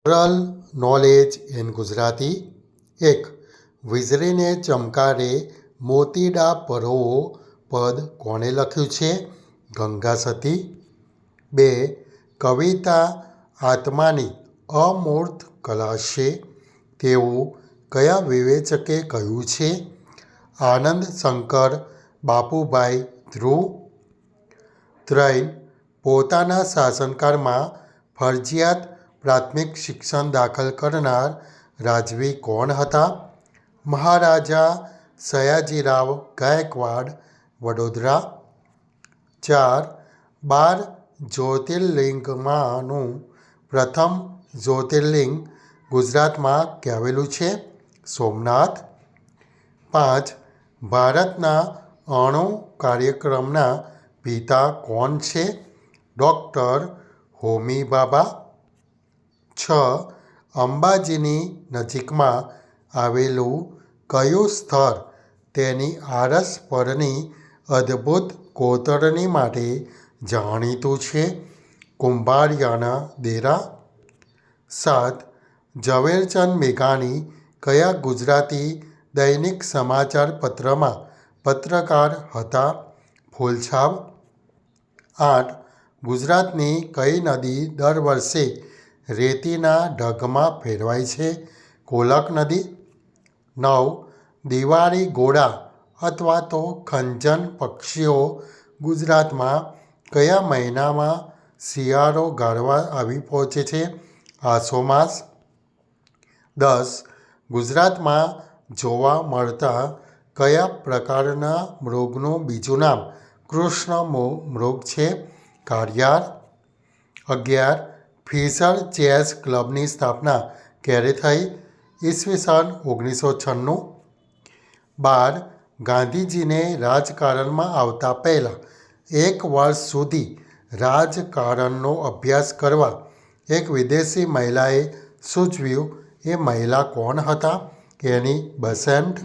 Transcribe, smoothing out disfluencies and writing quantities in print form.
Oral knowledge in Gujarati. 1. વીજળીને ચમકારે મોતીડા પરોવો પદ કોણે લખ્યું છે? ગંગા સતી. 2. કવિતા આત્માની અમૂર્ત કલા છે તેવું કયા વિવેચકે કહ્યું છે? આનંદ શંકર બાપુભાઈ ધ્રુવ. 3. પોતાના શાસનકાળમાં ફરજિયાત પ્રાથમિક શિક્ષણ દાખલ કરનાર રાજવી કોણ હતા? મહારાજા સયાજીરાવ ગાયકવાડ, વડોદરા. 4. 12 જ્યોતિર્લિંગમાંનું પ્રથમ જ્યોતિર્લિંગ ગુજરાતમાં ક્યાં આવેલું છે? સોમનાથ. 5. ભારતના અણુ કાર્યક્રમના પિતા કોણ છે? ડૉક્ટર હોમી ભાભા. 6. અંબાજીની નજીકમાં આવેલું કયું સ્થળ તેની આરસ પરની અદ્ભુત કોતરણી માટે જાણીતું છે? કુંભારિયાના ડેરા. 7. ઝવેરચંદ મેઘાણી કયા ગુજરાતી દૈનિક સમાચાર પત્રમાં પત્રકાર હતા? ફૂલછાપ. 8. ગુજરાતની કઈ નદી દર વર્ષે રેતીના ઢગમાં ફેરવાય છે? કોલક નદી. 9. દિવાળી ઘોડા અથવા તો ખંજન પક્ષીઓ ગુજરાતમાં કયા મહિનામાં શિયાળો ગાળવા આવી પહોંચે છે? આસો માસ. 10. ગુજરાતમાં જોવા મળતા કયા પ્રકારના મૃગનું બીજું નામ કૃષ્ણ મૃગ છે? ઘારિયાળ. 11. ફિશર ચેસ ક્લબની સ્થાપના ક્યારે થઈ? ઈસવીસન 1996. 12. ગાંધીજીને રાજકારણમાં આવતા પહેલાં 1 વર્ષ સુધી રાજકારણનો અભ્યાસ કરવા એક વિદેશી મહિલાએ સૂચવ્યું એ મહિલા કોણ હતા? એની બસેન્ટ.